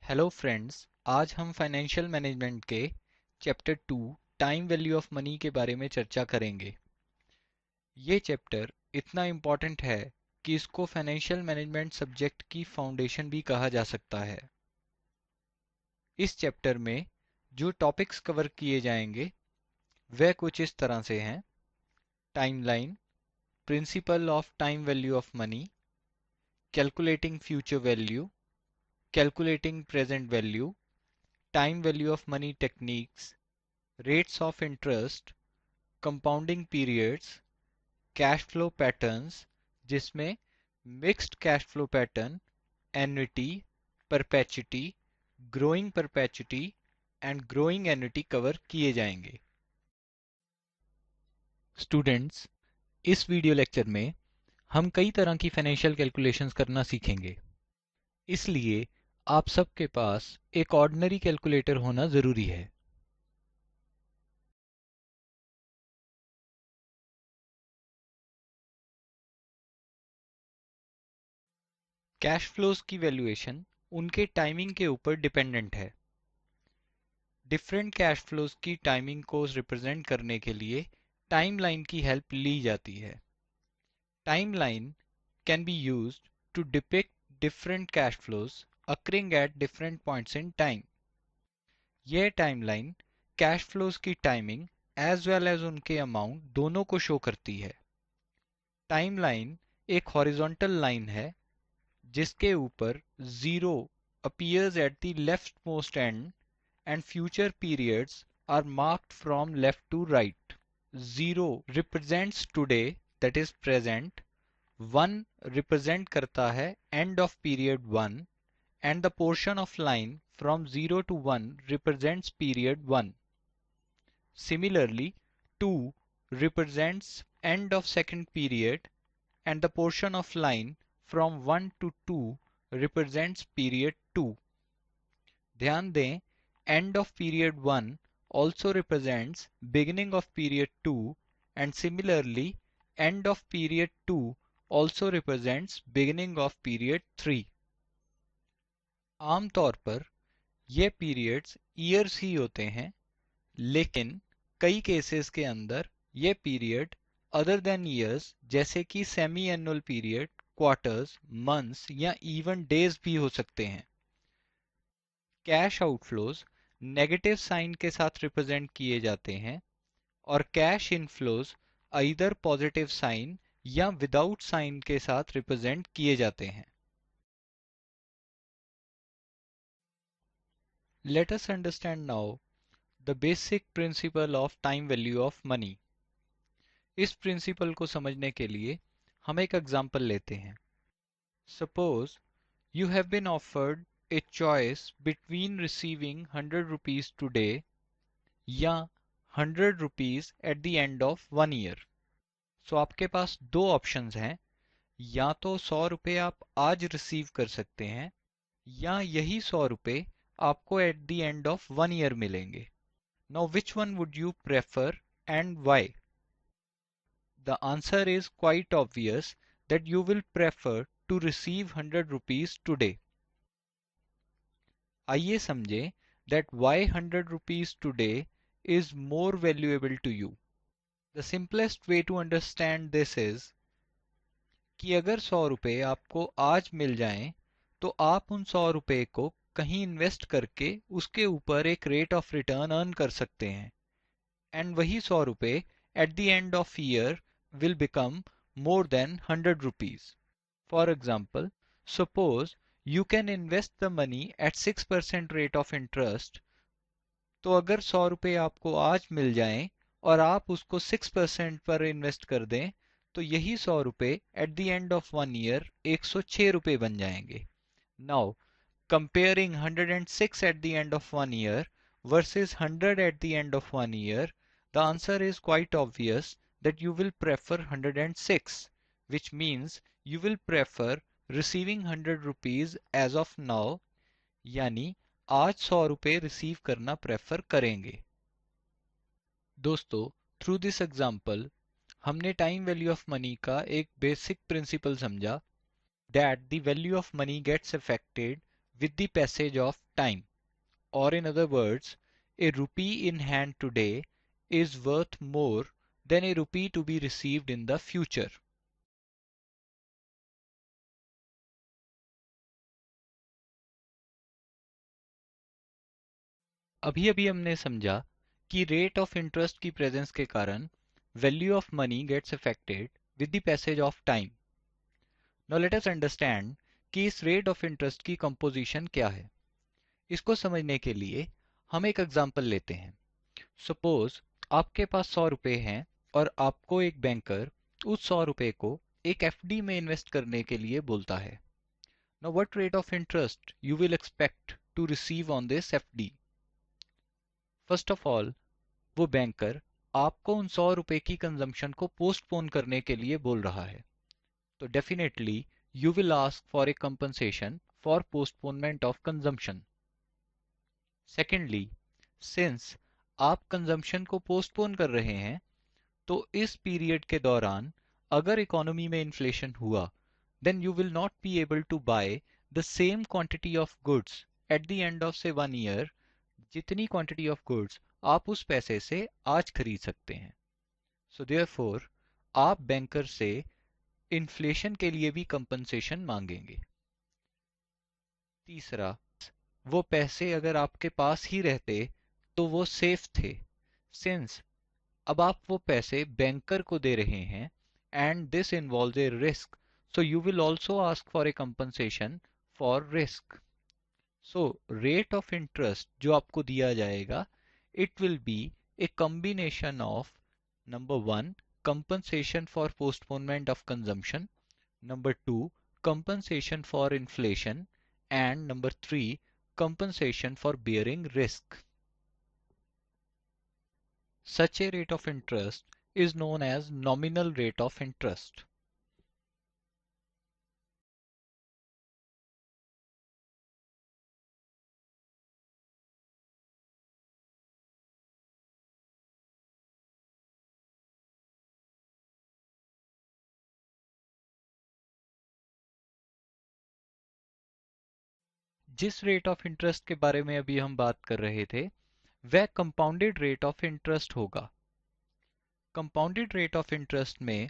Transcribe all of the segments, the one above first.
Hello friends, आज हम financial management के chapter 2 time value of money के बारे में चर्चा करेंगे। ये चैप्टर इतना इम्पॉर्टेंट है कि इसको फाइनेंशियल मैनेजमेंट सब्जेक्ट की फाउंडेशन भी कहा जा सकता है। इस चैप्टर में जो टॉपिक्स कवर किए जाएंगे वह कुछ इस तरह से हैं: timeline, principal of time value of money, calculating future value, calculating present value, time value of money techniques, rates of interest, compounding periods, cash flow patterns जिसमें mixed cash flow pattern, annuity, perpetuity, growing perpetuity and growing annuity cover किए जाएंगे। Students, इस video lecture में हम कई तरह की financial calculations करना सीखेंगे। इसलिए आप सबके पास एक ऑर्डिनरी कैलकुलेटर होना ज़रूरी है। कैश फ्लोज की वैल्यूएशन उनके टाइमिंग के ऊपर डिपेंडेंट है। डिफरेंट कैश फ्लोज की टाइमिंग को रिप्रेजेंट करने के लिए टाइमलाइन की हेल्प ली जाती है। Timeline can be used to depict different cash flows occurring at different points in time. यह टाइमलाइन कैश फ्लोज की टाइमिंग एज वेल एज उनके अमाउंट दोनों को शो करती है। टाइमलाइन एक हॉरिजॉन्टल लाइन है जिसके ऊपर zero appears at the leftmost end and future periods are marked from left to right. 0 represents today, that is present. 1 represent करता है end of period 1 and the portion of line from 0 to 1 represents period 1. Similarly, 2 represents end of second period and the portion of line from 1 to 2 represents period 2. ध्यान दें, end of period 1 also represents beginning of period 2 and similarly end of period 2 also represents beginning of period 3. आमतौर पर ये periods years ही होते हैं, लेकिन कई cases के अंदर ये पीरियड अदर देन ईयर्स जैसे कि semi annual period, quarters, months या इवन डेज भी हो सकते हैं। कैश आउटफ्लोज नेगेटिव साइन के साथ रिप्रेजेंट किए जाते हैं और cash inflows either positive sign या विदाउट साइन के साथ रिप्रेजेंट किए जाते हैं। Let us understand now the basic principle of time value of money. इस प्रिंसिपल को समझने के लिए हम एक एग्जाम्पल लेते हैं। Suppose you have been offered a choice between receiving 100 rupees today या 100 rupees at the end of 1 year. So आपके पास दो ऑप्शंस हैं, या तो 100 रुपये आप आज रिसीव कर सकते हैं या यही 100 रुपये आपको at the end of 1 year मिलेंगे। Now which one would you prefer and why? The answer is quite obvious that you will prefer to receive 100 rupees today. आइए समझें that why 100 rupees today is more valuable to you. The simplest way to understand this is कि अगर 100 रुपये आपको आज मिल जाएं, तो आप उन 100 रुपये को कहीं इन्वेस्ट करके उसके ऊपर एक रेट ऑफ रिटर्न अर्न कर सकते हैं, एंड वही 100 रुपये at the end of year will become more than 100 rupees. For example, suppose you can invest the money at 6% rate of interest. तो अगर 100 रुपये आपको आज मिल जाएं और आप उसको 6% पर इन्वेस्ट कर दें, तो यही 100 रुपये at the end of 1 year 106 रुपये बन जाएंगे। Now, comparing 106 at the end of 1 year versus 100 at the end of 1 year, the answer is quite obvious that you will prefer 106, which means you will prefer receiving 100 rupees as of now, यानी आज 100 रुपये receive करना prefer करेंगे। दोस्तों, through this example हमने time value of money का एक basic principle समझा, that the value of money gets affected with the passage of time. Or in other words, a rupee in hand today is worth more than a rupee to be received in the future. अभी अभी हमने समझा कि rate of interest की presence के कारण value of money gets affected with the passage of time. Now let us understand कि इस रेट ऑफ इंटरेस्ट की कंपोजिशन क्या है. इसको समझने के लिए हम एक एग्जांपल लेते हैं. सपोज आपके पास 100 रुपए हैं और आपको एक बैंकर उस 100 रुपए को एक एफडी में इन्वेस्ट करने के लिए बोलता है. Now what rate of interest you will expect to receive on this FD. First of all, वो बैंकर आपको उन 100 रुपए की कंजम्पशन को पोस्टपोन करने के लिए बोल रहा है. तो definitely you will ask for a compensation for postponement of consumption. Secondly, since आप कंजम्पशन को पोस्टपोन कर रहे हैं, तो इस पीरियड के दौरान अगर इकोनॉमी में इन्फ्लेशन हुआ, then you will not be able to buy the same quantity of goods at the end of say 1 year जितनी क्वांटिटी ऑफ गुड्स आप उस पैसे से आज खरीद सकते हैं. सो देयरफॉर आप बैंकर से इन्फ्लेशन के लिए भी कंपनसेशन मांगेंगे. तीसरा, वो पैसे अगर आपके पास ही रहते तो वो सेफ थे. सिंस अब आप वो पैसे बैंकर को दे रहे हैं and this involves A risk, so you will also ask for a compensation for risk. So rate of interest जो आपको दिया जाएगा, it will be a combination of number 1 compensation for postponement of consumption, number 2 compensation for inflation, and number 3 compensation for bearing risk. Such a rate of interest is known as nominal rate of interest. जिस rate of interest के बारे में अभी हम बात कर रहे थे, वह कंपाउंडेड रेट ऑफ इंटरेस्ट होगा. कंपाउंडेड रेट ऑफ इंटरेस्ट में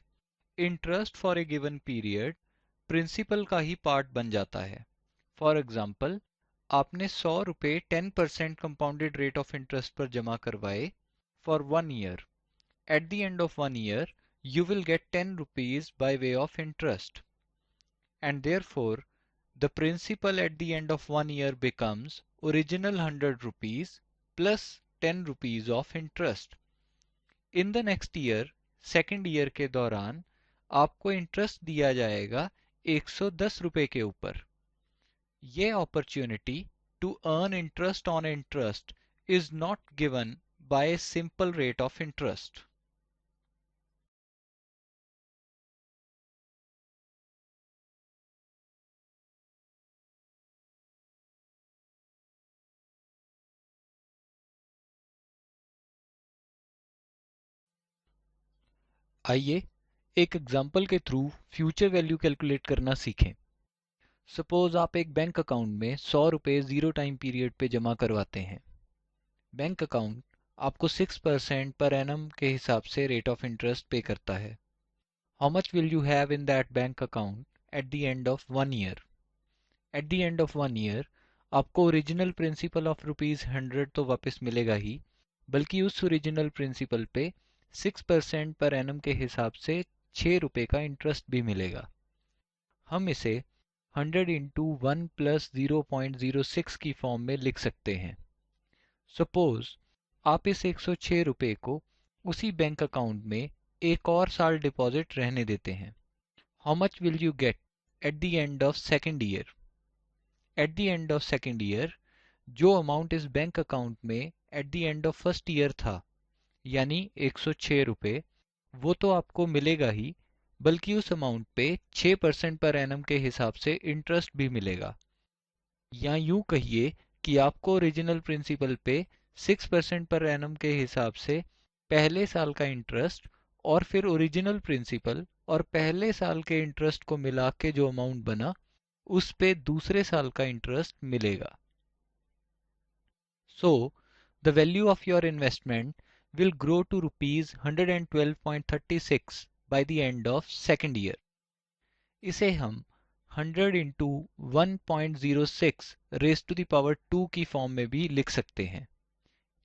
interest for a given period principal का ही पार्ट बन जाता है. फॉर एग्जाम्पल, आपने 100 रुपये 10% कंपाउंडेड रेट ऑफ इंटरेस्ट पर जमा करवाए for 1 year. Eight the end of 1 year you will get 10 rupees by way of interest, and therefore the principal at the end of 1 year becomes original 100 rupees plus 10 rupees of interest. In the next year, second year के दौरान आपको interest दिया जाएगा 110 रुपए के ऊपर. ये opportunity to earn interest on interest is not given by a simple rate of interest. आइए एक एग्जाम्पल के थ्रू फ्यूचर वैल्यू कैलकुलेट करना सीखें. सपोज आप एक बैंक अकाउंट में 100 रुपये जीरो टाइम पीरियड पे जमा करवाते हैं. बैंक अकाउंट आपको 6% पर एनम के हिसाब से रेट ऑफ इंटरेस्ट पे करता है. How much will you have in that bank account eight the end of 1 year? Eight the end of 1 year आपको ओरिजिनल प्रिंसिपल ऑफ ₹100 तो वापस मिलेगा ही, बल्कि उस ओरिजिनल प्रिंसिपल पे 6% पर एनम के हिसाब से 6 रुपये का इंटरेस्ट भी मिलेगा. हम इसे 100 इंटू 1 प्लस 0.06 की फॉर्म में लिख सकते हैं. सपोज आप इस 106 रुपये को उसी बैंक अकाउंट में एक और साल डिपॉजिट रहने देते हैं. How much will you get eight the end of second year? Eight the end of second year जो अमाउंट इस बैंक अकाउंट में eight the end of first year था, यानी 106 रुपये, वो तो आपको मिलेगा ही, बल्कि उस अमाउंट पे 6% पर एनम के हिसाब से इंटरेस्ट भी मिलेगा. या यूं कहिए कि आपको ओरिजिनल प्रिंसिपल पे 6% पर एनम के हिसाब से पहले साल का इंटरेस्ट और फिर ओरिजिनल प्रिंसिपल और पहले साल के इंटरेस्ट को मिला के जो अमाउंट बना, उस पे दूसरे साल का इंटरेस्ट मिलेगा। So, the value of your investment will grow to rupees 112.36 by the end of second year. इसे हम 100 into 1.06 raised to the power 2 की फॉर्म में भी लिख सकते हैं।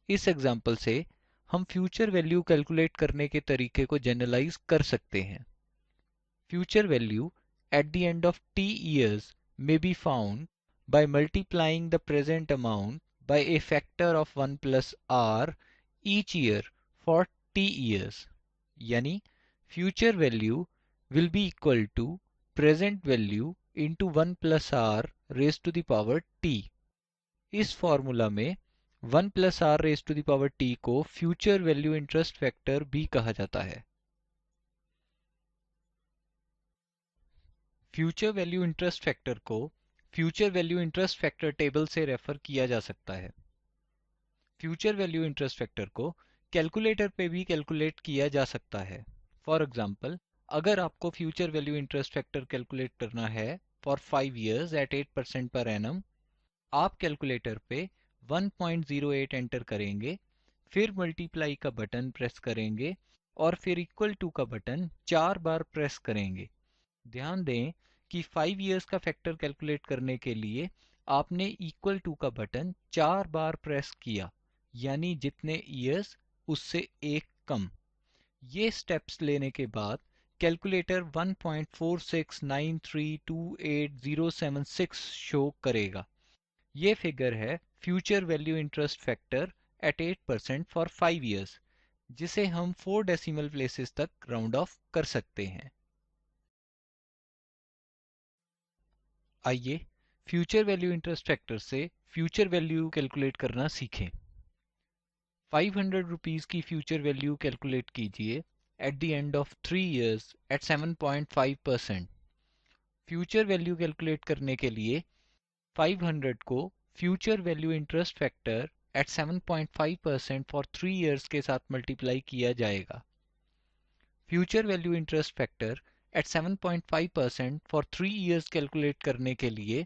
इस एग्जाम्पल से हम फ्यूचर वैल्यू कैलकुलेट करने के तरीके को जनरलाइज कर सकते हैं। Future value at the end of t years may be found by multiplying the present amount by a factor of 1 plus r each year for t years. यानी future value will be equal to present value into 1 plus r raised to the power t. इस formula में 1 plus r raised to the power t को future value interest factor भी कहा जाता है। Future value interest factor को future value interest factor table से refer किया जा सकता है। फ्यूचर वैल्यू इंटरेस्ट फैक्टर को कैलकुलेटर पे भी कैलकुलेट किया जा सकता है। फॉर एग्जांपल, अगर आपको future value interest factor calculate करना है for 5 years eight 8% per annum, आप कैलकुलेटर पे 1.08 एंटर करेंगे, फिर मल्टीप्लाई का बटन प्रेस करेंगे और फिर इक्वल टू का बटन 4 बार प्रेस करेंगे। ध्यान दें कि 5 इयर्स का फैक्टर कैलकुलेट करने के लिए आपने इक्वल टू का बटन 4 बार प्रेस किया, यानी जितने इयर्स उससे एक कम। ये स्टेप्स लेने के बाद कैलकुलेटर 1.469328076 शो करेगा। ये फिगर है future value interest factor at 8% for 5 years, जिसे हम 4 डेसिमल प्लेसेस तक राउंड ऑफ कर सकते हैं। आइए फ्यूचर वैल्यू इंटरेस्ट फैक्टर से फ्यूचर वैल्यू कैलकुलेट करना सीखें। 500 रुपीस की फ्यूचर वैल्यू कैलकुलेट कीजिए at the end of 3 years at 7.5%। Future value calculate करने के लिए 500 को future value interest factor at 7.5% for 3 years के साथ मल्टीप्लाई किया जाएगा। Future value interest factor at 7.5% for 3 years calculate करने के लिए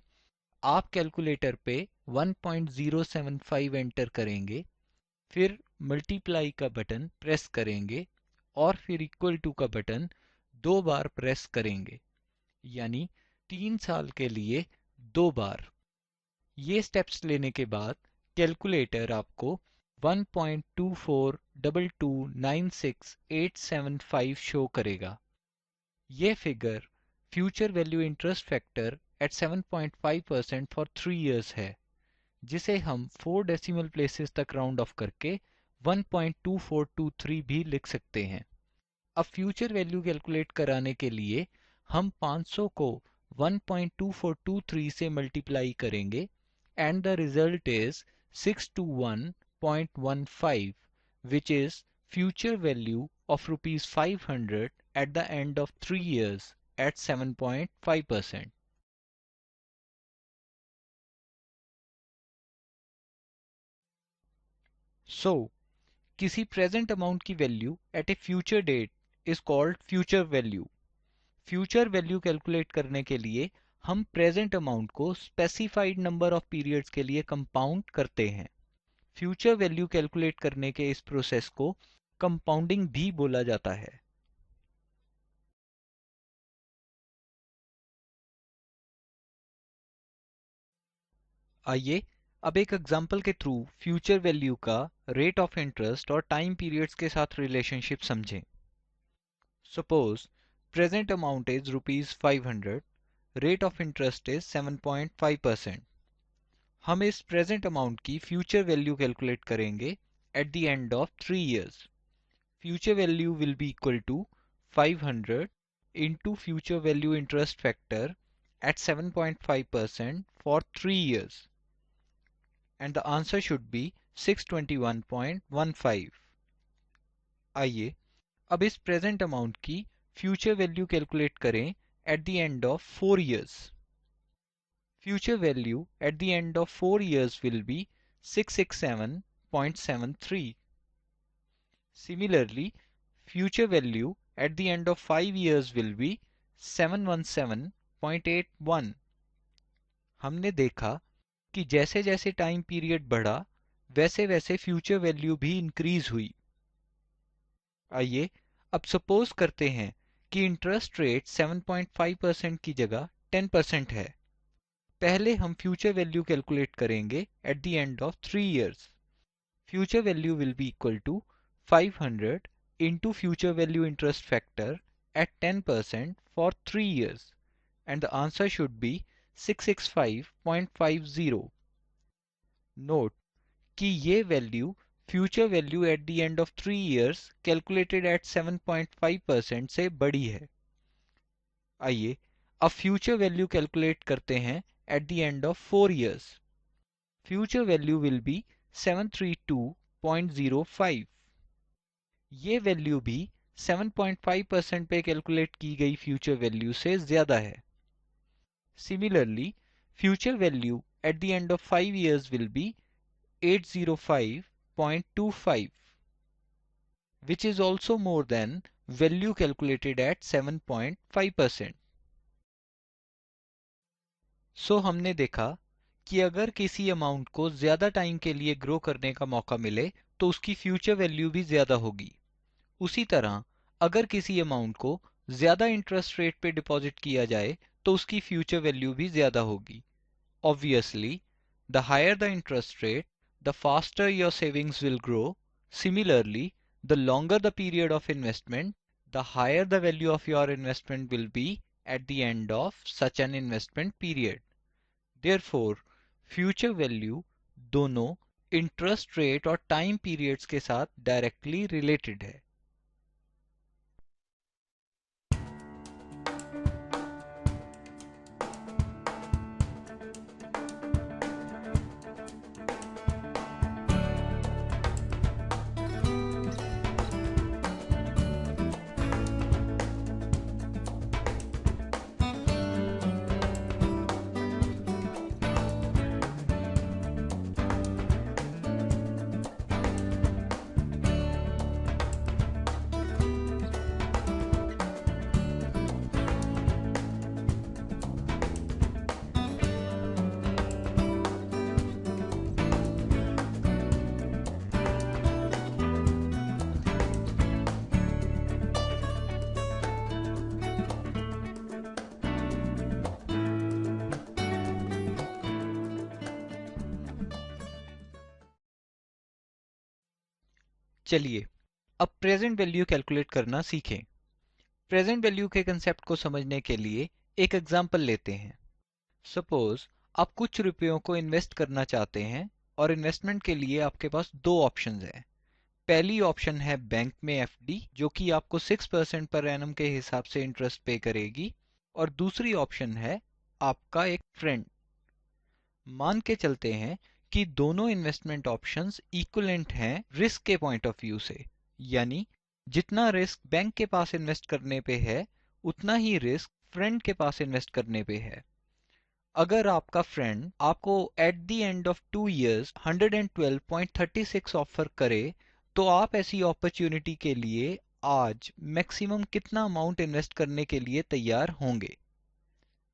आप कैलकुलेटर पे 1.075 एंटर करेंगे, फिर मल्टीप्लाई का बटन प्रेस करेंगे और फिर इक्वल टू का बटन 2 बार प्रेस करेंगे, यानी 3 साल के लिए 2 बार। ये स्टेप्स लेने के बाद कैलकुलेटर आपको 1.242296875 शो करेगा। ये figure future value interest factor at 7.5% for 3 years है, जिसे हम 4 डेसिमल प्लेसेस तक राउंड ऑफ करके 1.2423 भी लिख सकते हैं। अब फ्यूचर वैल्यू कैलकुलेट कराने के लिए हम 500 को 1.2423 से मल्टीप्लाई करेंगे and the result is 621.15, which is future value of rupees 500 at the end of 3 years at 7.5%. So, किसी प्रेजेंट अमाउंट की value at a future date is called future value. Future value calculate करने के लिए हम present amount को specified number of periods के लिए compound करते हैं। फ्यूचर वैल्यू कैलकुलेट करने के इस प्रोसेस को कंपाउंडिंग भी बोला जाता है। आइए अब एक एग्जांपल के थ्रू फ्यूचर वैल्यू का रेट ऑफ इंटरेस्ट और टाइम पीरियड्स के साथ रिलेशनशिप समझें। Suppose present amount is rupees 500, rate of interest is 7.5%। हम इस प्रेजेंट अमाउंट की फ्यूचर वैल्यू कैलकुलेट करेंगे at the end of 3 years. Future value will be equal to 500 into future value interest factor at 7.5% for 3 years, and the answer should be 621.15. आइए अब इस present amount की future value calculate करें eight the end of 4 years. Future value at the end of 4 years will be 667.73. Similarly, future value at the end of 5 years will be 717.81. हमने देखा कि जैसे जैसे टाइम पीरियड बढ़ा वैसे वैसे फ्यूचर वैल्यू भी इंक्रीज हुई। आइए अब सपोज करते हैं कि इंटरेस्ट रेट 7.5% की जगह 10% है। पहले हम फ्यूचर वैल्यू कैलकुलेट करेंगे at the end of 3 years. Future value will be equal to 500 into future value interest factor at 10% for 3 years, and the answer should be 665.50. Note कि ये value future value at the end of 3 years calculated at 7.5% से बड़ी है। आइए अब future value calculate करते हैं eight the end of 4 years. Future value will B 732.05। ये वैल्यू भी 7.5% पे कैलकुलेट की गई फ्यूचर वैल्यू से ज्यादा है। Similarly future value at the end of 5 years will be 805.25, which is also more than value calculated at 7.5%. सो हमने देखा कि अगर किसी अमाउंट को ज्यादा टाइम के लिए ग्रो करने का मौका मिले तो उसकी फ्यूचर वैल्यू भी ज्यादा होगी। उसी तरह अगर किसी अमाउंट को ज्यादा इंटरेस्ट रेट पे डिपॉजिट किया जाए तो उसकी फ्यूचर वैल्यू भी ज्यादा होगी। Obviously, the higher the interest rate, the faster your savings will grow. Similarly, the longer the period of investment, the higher the value of your investment will be at the end of such an investment period. Therefore, future value दोनों interest rate और time periods के साथ directly related है। चलिए अब present value calculate करना सीखें। Present value के कंसेप्ट को समझने के लिए एक एग्जांपल लेते हैं। सपोज आप कुछ रुपयों को इन्वेस्ट करना चाहते हैं और इन्वेस्टमेंट के लिए आपके पास दो ऑप्शंस हैं। पहली ऑप्शन है बैंक में एफडी जो कि आपको 6% पर एनम के हिसाब से इंटरेस्ट पे करेगी, और दूसरी ऑप्शन है आपका एक फ्रेंड। मान के चलते हैं कि दोनों इन्वेस्टमेंट ऑप्शंस इक्विवेलेंट हैं रिस्क के पॉइंट ऑफ व्यू से, यानी जितना रिस्क बैंक के पास इन्वेस्ट करने पे है उतना ही रिस्क फ्रेंड के पास इन्वेस्ट करने पे है। अगर आपका फ्रेंड आपको at the end of 2 years 112.36 offer करे तो आप ऐसी अपॉर्चुनिटी के लिए आज मैक्सिमम कितना अमाउंट इन्वेस्ट करने के लिए तैयार होंगे।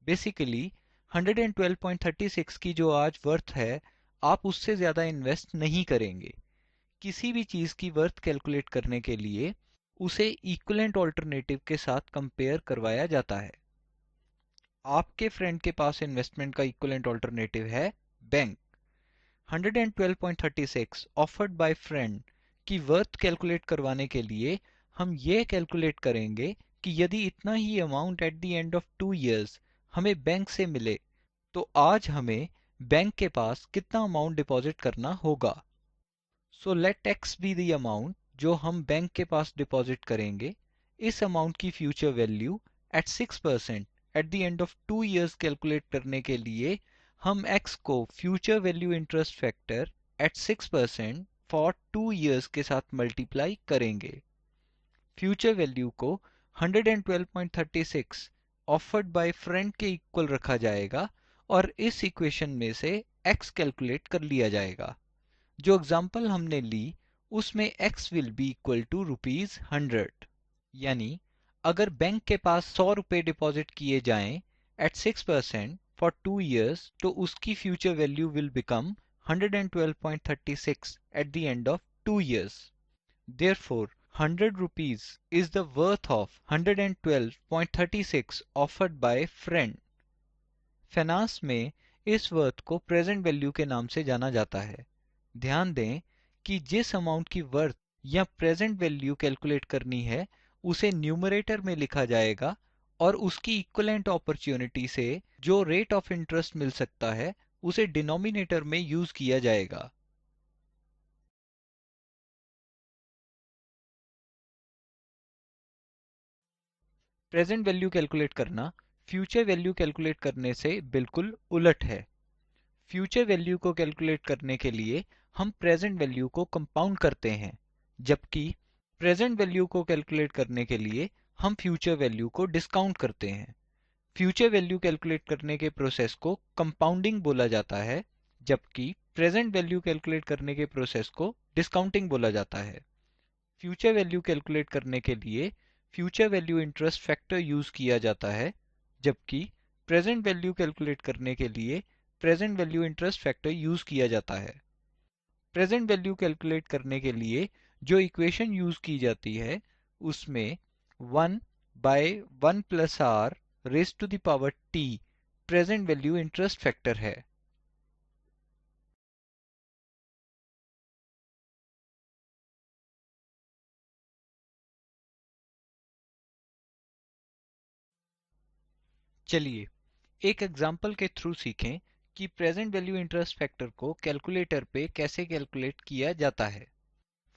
बेसिकली 112.36 की जो आज वर्थ है आप उससे ज्यादा इन्वेस्ट नहीं करेंगे। किसी भी चीज की वर्थ कैलकुलेट करने के लिए उसे इक्विवेलेंट ऑल्टरनेटिव के साथ कंपेयर करवाया जाता है। आपके फ्रेंड के पास इन्वेस्टमेंट का इक्विवेलेंट ऑल्टरनेटिव है बैंक। 112.36 ऑफर्ड बाय फ्रेंड की वर्थ कैलकुलेट करवाने के लिए हम ये कैलकुलेट करेंगे कि यदि इतना ही amount at the end of 2 years हमें बैंक से मिले तो आज हमें बैंक के पास कितना अमाउंट डिपॉजिट करना होगा। So let x be the amount जो हम बैंक के पास डिपॉजिट करेंगे। इस अमाउंट की future value at 6% at the end of 2 years calculate करने के लिए हम x को future value interest factor at 6% for 2 years के साथ मल्टीप्लाई करेंगे। फ्यूचर वैल्यू को 112.36 ऑफर्ड बाय फ्रेंड के इक्वल रखा जाएगा और इस इक्वेशन में से x कैलकुलेट कर लिया जाएगा। जो एग्जांपल हमने ली उसमें x will be equal to ₹100, यानी अगर बैंक के पास 100 रुपए डिपॉजिट किए जाएं एट 6% for 2 years तो उसकी future value will become 112.36 at the end of 2 years. Therefore, 100 rupees is the worth of 112.36 offered by friend. Finance में इस वर्थ को प्रेजेंट वैल्यू के नाम से जाना जाता है। ध्यान दें कि जिस अमाउंट की वर्थ या प्रेजेंट वैल्यू कैलकुलेट करनी है उसे न्यूमरेटर में लिखा जाएगा और उसकी इक्विवेलेंट अपॉर्चुनिटी से जो रेट ऑफ इंटरेस्ट मिल सकता है उसे डिनोमिनेटर में यूज किया जाएगा। प्रेजेंट वैल्यू कैलकुलेट करना फ्यूचर वैल्यू कैलकुलेट करने से बिल्कुल उलट है। फ्यूचर वैल्यू को कैलकुलेट करने के लिए हम प्रेजेंट वैल्यू को कंपाउंड करते हैं, जबकि प्रेजेंट वैल्यू को कैलकुलेट करने के लिए हम फ्यूचर वैल्यू को डिस्काउंट करते हैं। फ्यूचर वैल्यू कैलकुलेट करने के प्रोसेस को कंपाउंडिंग बोला जाता है, जबकि प्रेजेंट वैल्यू कैलकुलेट करने के प्रोसेस को डिस्काउंटिंग बोला जाता है। फ्यूचर वैल्यू कैलकुलेट करने के लिए future value interest factor use किया जाता है, जबकि प्रेजेंट वैल्यू कैलकुलेट करने के लिए present value interest factor use किया जाता है। प्रेजेंट वैल्यू कैलकुलेट करने के लिए जो इक्वेशन यूज की जाती है उसमें 1 by 1 plus R raise to the power T present value interest factor है। चलिए एक एग्जाम्पल के थ्रू सीखें कि प्रेजेंट वैल्यू इंटरेस्ट फैक्टर को कैलकुलेटर पे कैसे कैलकुलेट किया जाता है।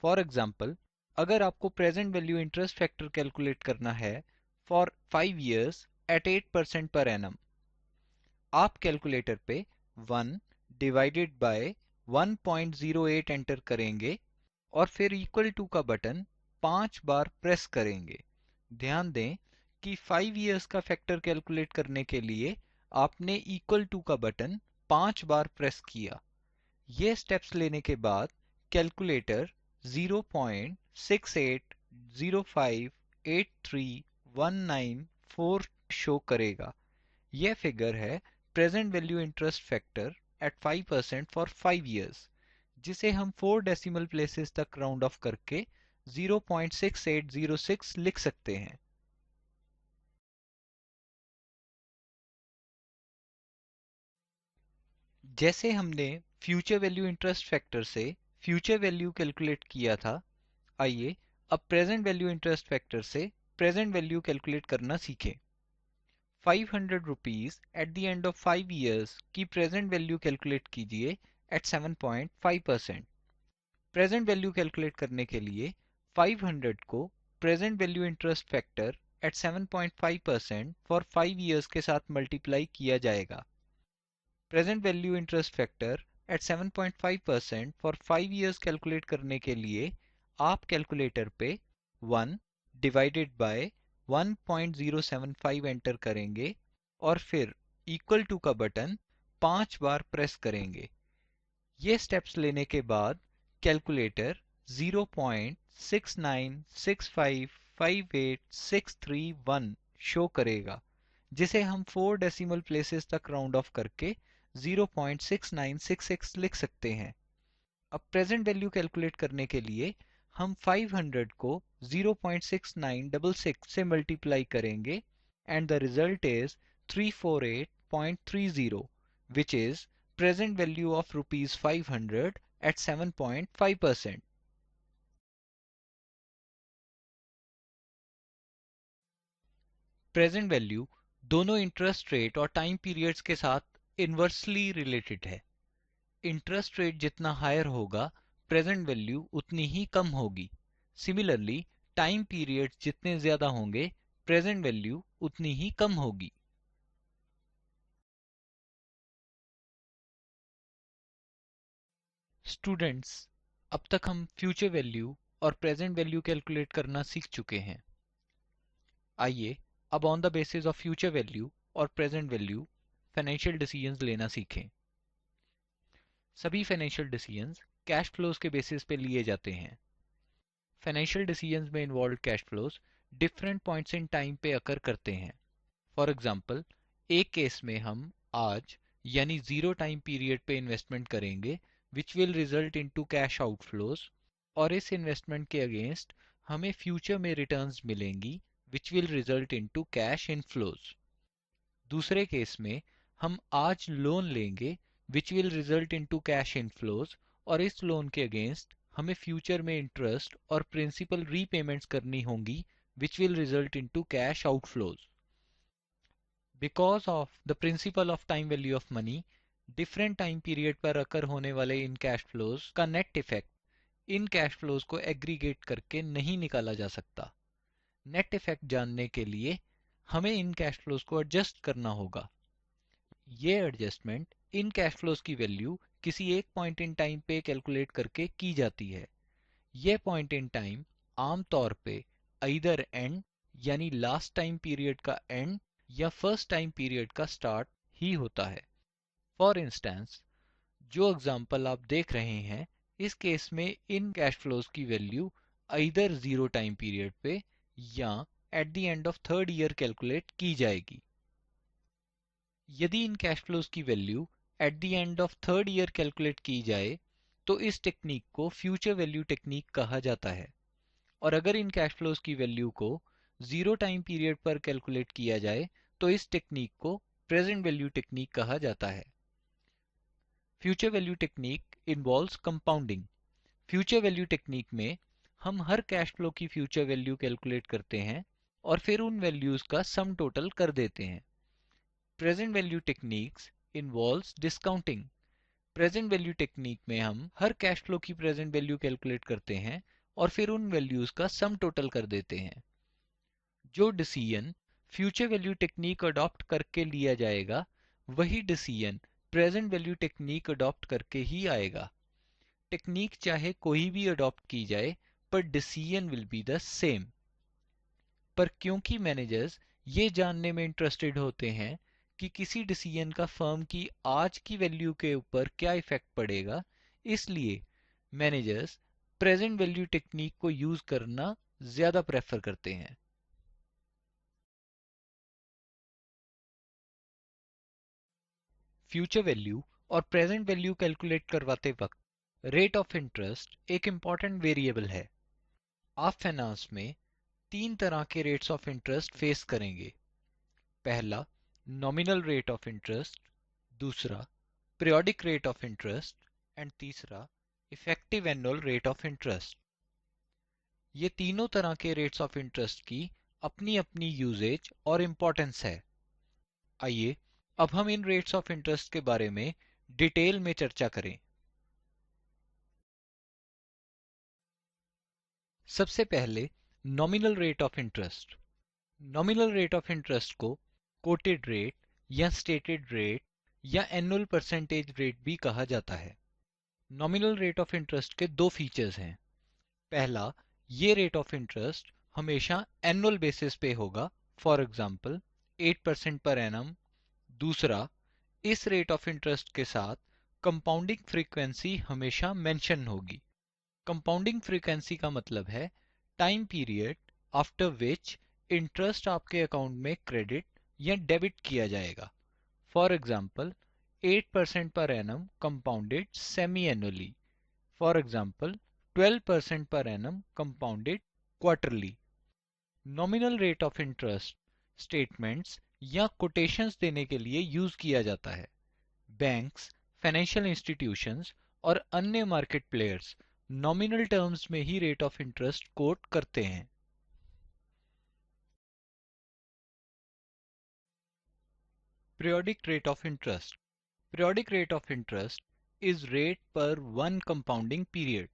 फॉर एग्जाम्पल, अगर आपको present value interest factor calculate करना है for 5 years eight 8% per annum, आप कैलकुलेटर पे 1 डिवाइडेड बाय 1.08 एंटर करेंगे और फिर इक्वल टू का बटन 5 बार प्रेस करेंगे। ध्यान दें कि 5 years का फैक्टर कैलकुलेट करने के लिए आपने इक्वल टू का बटन 5 बार प्रेस किया। ये स्टेप्स लेने के बाद कैलकुलेटर 0.68058319 शो करेगा। यह फिगर है present value interest factor at 5% for 5 years, जिसे हम 4 डेसिमल प्लेसेस तक राउंड ऑफ करके 0.6806 लिख सकते हैं। जैसे हमने फ्यूचर वैल्यू इंटरेस्ट फैक्टर से फ्यूचर वैल्यू कैलकुलेट किया था, आइए अब प्रेजेंट वैल्यू इंटरेस्ट फैक्टर से प्रेजेंट वैल्यू कैलकुलेट करना सीखें। 500 rupees at the end of 5 years की प्रेजेंट वैल्यू कैलकुलेट कीजिए एट 7.5%। प्रेजेंट वैल्यू कैलकुलेट करने के लिए 500 को present value interest factor at 7.5% for 5 years के साथ मल्टीप्लाई किया जाएगा। Present value interest factor at 7.5% for 5 years calculate करने के लिए आप कैलकुलेटर पे 1 डिवाइडेड बाय 1.075 एंटर करेंगे और फिर इक्वल टू का बटन 5 बार प्रेस करेंगे। ये स्टेप्स लेने के बाद कैलकुलेटर 0.69655861 शो करेगा, जिसे हम 4 डेसिमल प्लेसेस तक राउंड ऑफ करके 0.6966 लिख सकते हैं। अब प्रेजेंट वैल्यू कैलकुलेट करने के लिए हम 500 को 0.6966 से मल्टीप्लाई करेंगे and the result is 348.30 which is present value of rupees 500 at 7.5%. Present value दोनों इंटरेस्ट रेट और टाइम पीरियड्स के साथ इन्वर्सली रिलेटेड है। इंटरेस्ट रेट जितना हायर होगा प्रेजेंट वैल्यू उतनी ही कम होगी। सिमिलरली टाइम पीरियड्स जितने ज्यादा होंगे प्रेजेंट वैल्यू उतनी ही कम होगी। स्टूडेंट्स, अब तक हम फ्यूचर वैल्यू और प्रेजेंट वैल्यू कैलकुलेट करना सीख चुके हैं। आइए अब on the basis of future value और प्रेजेंट वैल्यू फाइनेंशियल डिसीजंस लेना सीखें। सभी फाइनेंशियल डिसीजंस कैश फ्लोज के बेसिस पे लिए जाते हैं। फाइनेंशियल डिसीजंस में involve cash flows different points in time पे अकर करते हैं। फॉर एग्जांपल, एक केस में हम आज यानी जीरो टाइम पीरियड पे इन्वेस्टमेंट करेंगे which will result into cash outflows, और इस इन्वेस्टमेंट के अगेंस्ट हमें फ्यूचर में रिटर्न्स मिलेंगी which will result into cash inflows. दूसरे केस में हम आज लोन लेंगे which will result into cash inflows, और इस लोन के अगेंस्ट हमें फ्यूचर में इंटरेस्ट और प्रिंसिपल रीपेमेंट्स करनी होंगी which will result into cash outflows. Because of the principal of time value of money, different time period पर अकर होने वाले इन कैश फ्लोज का net effect in cash flows को एग्रीगेट करके नहीं निकाला जा सकता। नेट इफेक्ट जानने के लिए हमें इन कैश फ्लोज को एडजस्ट करना होगा। ये एडजस्टमेंट इन कैश फ्लोज की वैल्यू किसी एक पॉइंट इन टाइम पे कैलकुलेट करके की जाती है। यह पॉइंट इन टाइम आमतौर पे either एंड यानी लास्ट टाइम पीरियड का एंड या फर्स्ट टाइम पीरियड का स्टार्ट ही होता है। फॉर इंस्टेंस, जो एग्जांपल आप देख रहे हैं, इस केस में इन कैश फ्लोज की value either zero time period पे या eight the end of third year calculate की जाएगी। यदि इन कैश फ्लोज की value at the end of third year calculate की जाए तो इस टेक्निक को फ्यूचर वैल्यू टेक्निक कहा जाता है, और अगर इन कैश फ्लोज की वैल्यू को जीरो टाइम पीरियड पर कैलकुलेट किया जाए तो इस टेक्निक को प्रेजेंट वैल्यू टेक्निक कहा जाता है। Future value technique involves compounding. Future value technique में हम हर कैश फ्लो की फ्यूचर वैल्यू कैलकुलेट करते हैं और फिर उन वैल्यूज का सम टोटल कर देते हैं। Present value techniques involves discounting. Present value technique में हम हर कैश फ्लो की प्रेजेंट वैल्यू कैलकुलेट करते हैं और फिर उन वैल्यूज का सम टोटल कर देते हैं। जो decision future value technique adopt करके लिया जाएगा वही decision present value technique adopt करके ही आएगा। टेक्निक चाहे कोई भी अडॉप्ट की जाए पर decision will be the same. पर क्योंकि मैनेजर्स ये जानने में इंटरेस्टेड होते हैं कि किसी डिसीजन का फर्म की आज की वैल्यू के ऊपर क्या इफेक्ट पड़ेगा, इसलिए मैनेजर्स प्रेजेंट वैल्यू टेक्निक को यूज करना ज्यादा प्रेफर करते हैं। फ्यूचर वैल्यू और प्रेजेंट वैल्यू कैलकुलेट करवाते वक्त रेट ऑफ इंटरेस्ट एक इम्पॉर्टेंट वेरिएबल है। आप फाइनेंस में तीन तरह के रेट्स ऑफ इंटरेस्ट फेस करेंगे। पहला नॉमिनल रेट ऑफ इंटरेस्ट, दूसरा periodic rate of interest and तीसरा effective annual rate of interest. ये तीनों तरह के रेट्स ऑफ इंटरेस्ट की अपनी अपनी यूजेज और इम्पोर्टेंस है। आइए अब हम इन रेट्स ऑफ इंटरेस्ट के बारे में डिटेल में चर्चा करें। सबसे पहले nominal rate of interest. Nominal rate of interest को कोटेड रेट या स्टेटेड रेट या एनुअल परसेंटेज रेट भी कहा जाता है। नॉमिनल रेट ऑफ इंटरेस्ट के दो फीचर्स हैं। पहला, ये रेट ऑफ इंटरेस्ट हमेशा एनुअल बेसिस पे होगा, फॉर एग्जांपल 8% पर एनम। दूसरा, इस रेट ऑफ इंटरेस्ट के साथ कंपाउंडिंग फ्रीक्वेंसी हमेशा मेंशन होगी। कंपाउंडिंग फ्रीक्वेंसी का मतलब है time period after which interest आपके अकाउंट में क्रेडिट या डेबिट किया जाएगा। फॉर एग्जांपल 8% पर annum compounded semi annually. For example 12% per annum compounded quarterly। Nominal rate of interest statements या कोटेशंस देने के लिए यूज किया जाता है। बैंक्स, फाइनेंशियल इंस्टीट्यूशंस और अन्य मार्केट प्लेयर्स नॉमिनल टर्म्स में ही रेट ऑफ इंटरेस्ट कोट करते हैं। Periodic rate of interest. Periodic rate of interest is rate per one compounding period.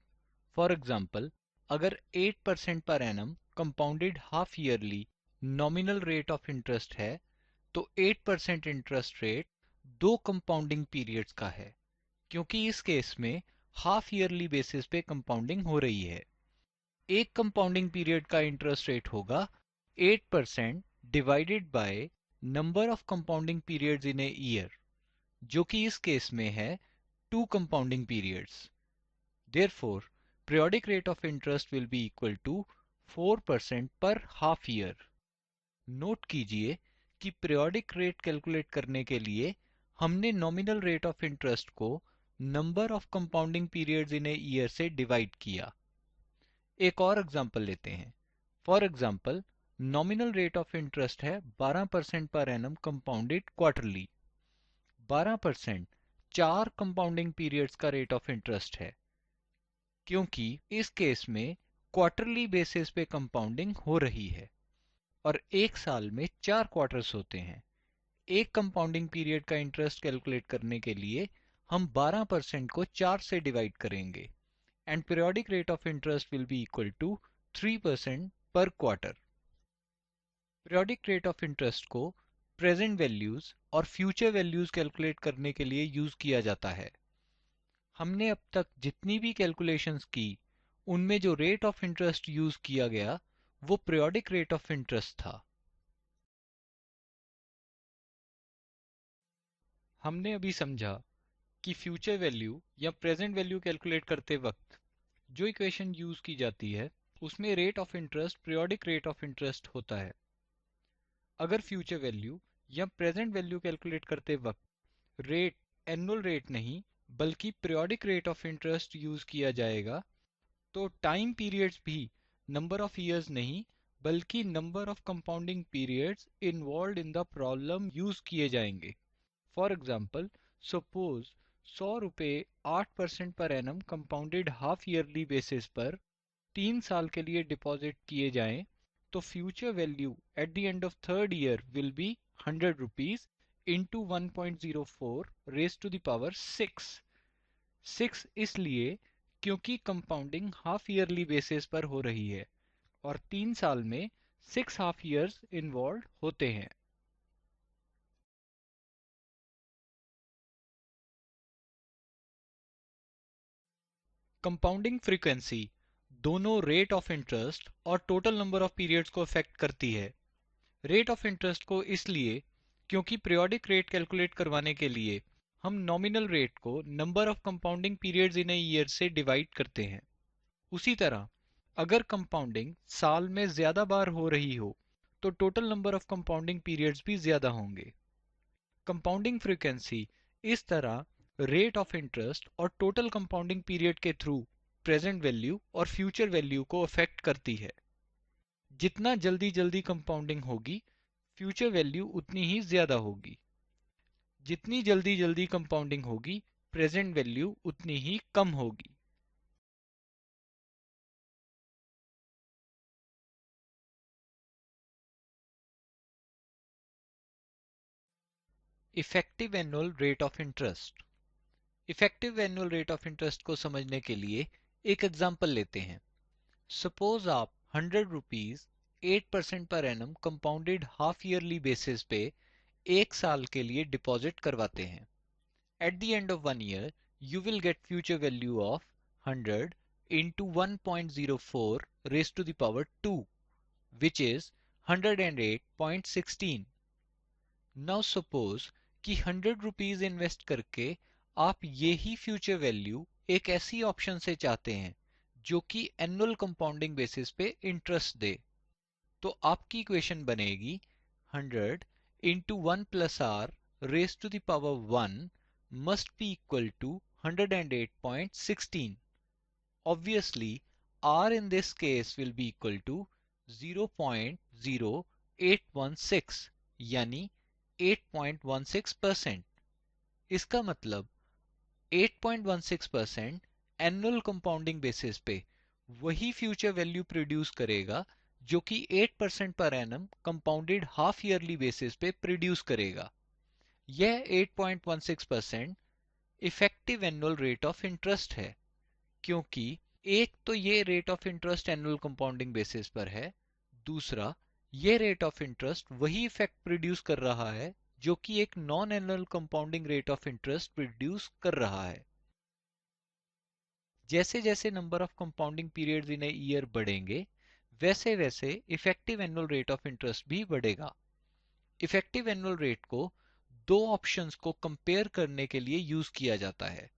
For example, अगर 8% पर annum compounded half yearly nominal rate of interest है तो 8% interest rate दो compounding periods का है, क्योंकि इस केस में हाफ ईयरली बेसिस पे कंपाउंडिंग हो रही है। एक कंपाउंडिंग पीरियड का इंटरेस्ट रेट होगा 8% divided by number of compounding periods in a year, जो कि इस केस में है two compounding periods. Therefore, periodic rate of interest will be equal to 4% per half year। Note कीजिए कि periodic rate कैलकुलेट करने के लिए हमने नॉमिनल रेट ऑफ इंटरेस्ट को number of compounding periods in a year से डिवाइड किया। एक और एग्जांपल लेते हैं। For example, nominal rate of interest है 12% पर annum compounded quarterly. 12% 4 compounding periods का रेट ऑफ इंटरेस्ट है, क्योंकि इस केस में क्वार्टरली बेसिस पे कंपाउंडिंग हो रही है और एक साल में 4 क्वार्टर्स होते हैं। एक कंपाउंडिंग पीरियड का इंटरेस्ट कैलकुलेट करने के लिए हम 12% को 4 से डिवाइड करेंगे and periodic rate of interest will be equal to 3% per quarter. Periodic rate of interest को प्रेजेंट वैल्यूज और फ्यूचर वैल्यूज कैलकुलेट करने के लिए यूज किया जाता है। हमने अब तक जितनी भी कैलकुलेशंस की उनमें जो रेट ऑफ इंटरेस्ट यूज किया गया वो पीरियोडिक रेट ऑफ इंटरेस्ट था। हमने अभी समझा कि फ्यूचर वैल्यू या प्रेजेंट वैल्यू कैलकुलेट करते वक्त जो इक्वेशन यूज की जाती है उसमें rate of interest periodic rate of interest होता है। अगर फ्यूचर वैल्यू या प्रेजेंट वैल्यू कैलकुलेट करते वक्त रेट एनुअल रेट नहीं बल्कि periodic rate of interest use किया जाएगा तो टाइम पीरियड्स भी नंबर ऑफ ईयर्स नहीं बल्कि number of compounding periods involve in the problem use किए जाएंगे। फॉर एग्जाम्पल, सपोज 100 रुपये 8% पर annum compounded half yearly basis पर 3 साल के लिए डिपॉजिट किए जाएं तो future value at the end of third year will be 100 rupees into 1.04 raise to the power 6। 6 इसलिए क्योंकि कंपाउंडिंग हाफ ईयरली बेसिस पर हो रही है और 3 साल में 6 हाफ ईयर्स इन्वॉल्व होते हैं। कंपाउंडिंग फ्रीक्वेंसी दोनों रेट ऑफ इंटरेस्ट और टोटल नंबर ऑफ पीरियड्स को अफेक्ट करती है। रेट ऑफ इंटरेस्ट को इसलिए क्योंकि पीरियोडिक रेट कैलकुलेट करवाने के लिए हम नॉमिनल रेट को number of compounding periods in a year से डिवाइड करते हैं। उसी तरह अगर कंपाउंडिंग साल में ज्यादा बार हो रही हो तो total number of compounding periods भी ज्यादा होंगे। कंपाउंडिंग फ्रीक्वेंसी इस तरह रेट ऑफ इंटरेस्ट और टोटल कंपाउंडिंग पीरियड के थ्रू प्रेजेंट वैल्यू और फ्यूचर वैल्यू को अफेक्ट करती है। जितना जल्दी जल्दी कंपाउंडिंग होगी फ्यूचर वैल्यू उतनी ही ज्यादा होगी। जितनी जल्दी जल्दी कंपाउंडिंग होगी प्रेजेंट वैल्यू उतनी ही कम होगी। Effective annual rate of interest. Effective annual rate of interest को समझने के लिए एक एग्जांपल लेते हैं। सपोज आप 100 रुपीज 8% पर annum compounded half yearly basis पे एक साल के लिए डिपॉजिट करवाते हैं। Eight the end of 1 year you will get future value of 100 into 1.04 raised to the power 2 which is 108.16। Now suppose कि 100 रुपीज इन्वेस्ट करके आप ये ही फ्यूचर वैल्यू एक ऐसी ऑप्शन से चाहते हैं जो कि एनुअल कंपाउंडिंग बेसिस पे इंटरेस्ट दे, तो आपकी इक्वेशन बनेगी 100 into 1 plus r raised to the power 1 must be equal to 108.16। Obviously, r in this case will be equal to 0.0816 यानी 8.16%। इसका मतलब 8.16% एनुअल कंपाउंडिंग बेसिस पे वही फ्यूचर वैल्यू प्रोड्यूस करेगा जो कि 8% पर annum compounded half yearly basis पे प्रोड्यूस करेगा। यह 8.16% effective annual rate of interest है, क्योंकि एक तो ये rate of interest annual compounding basis पर है, दूसरा ये रेट ऑफ इंटरेस्ट वही इफेक्ट प्रोड्यूस कर रहा है जो कि एक non annual compounding rate of interest produce कर रहा है। जैसे जैसे number of compounding periods in a year बढ़ेंगे वैसे वैसे effective annual rate of interest भी बढ़ेगा। इफेक्टिव एनुअल रेट को दो ऑप्शंस को कंपेयर करने के लिए यूज किया जाता है।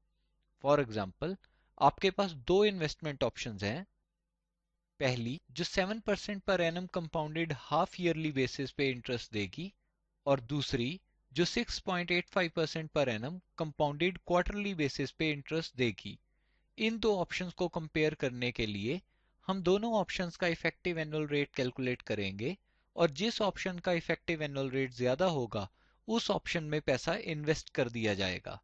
फॉर एग्जाम्पल, आपके पास दो इन्वेस्टमेंट ऑप्शंस हैं। पहली जो 7% पर annum compounded half yearly basis पे इंटरेस्ट देगी और दूसरी जो 6.85% पर एनम कंपाउंडेड क्वार्टरली बेसिस पे इंटरेस्ट देगी। इन दो ऑप्शंस को कंपेयर करने के लिए हम दोनों ऑप्शंस का इफेक्टिव एनुअल रेट कैलकुलेट करेंगे और जिस ऑप्शन का इफेक्टिव एनुअल रेट ज्यादा होगा उस ऑप्शन में पैसा इन्वेस्ट कर दिया जाएगा।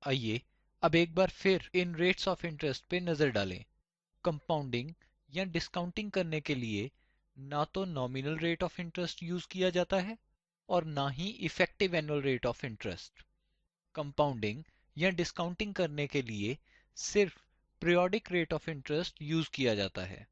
आइए अब एक बार फिर इन रेट्स ऑफ इंटरेस्ट पे नजर डालें। कंपाउंडिंग या डिस्काउंटिंग करने के लिए ना तो nominal rate of interest use किया जाता है और ना ही effective annual rate of interest. Compounding या डिस्काउंटिंग करने के लिए सिर्फ periodic rate of interest use किया जाता है।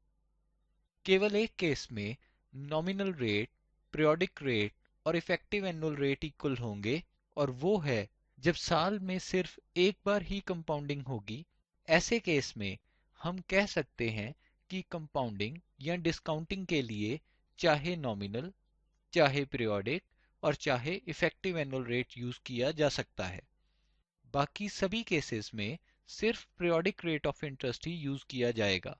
केवल एक केस में नॉमिनल रेट, पीरियोडिक रेट और इफेक्टिव एनुअल रेट इक्वल होंगे और वो है जब साल में सिर्फ एक बार ही कंपाउंडिंग होगी। ऐसे केस में हम कह सकते हैं कि कंपाउंडिंग या डिस्काउंटिंग के लिए चाहे नॉमिनल, चाहे पीरियोडिक और चाहे इफेक्टिव एनुअल रेट यूज किया जा सकता है। बाकी सभी केसेस में सिर्फ periodic rate of interest he use किया जाएगा।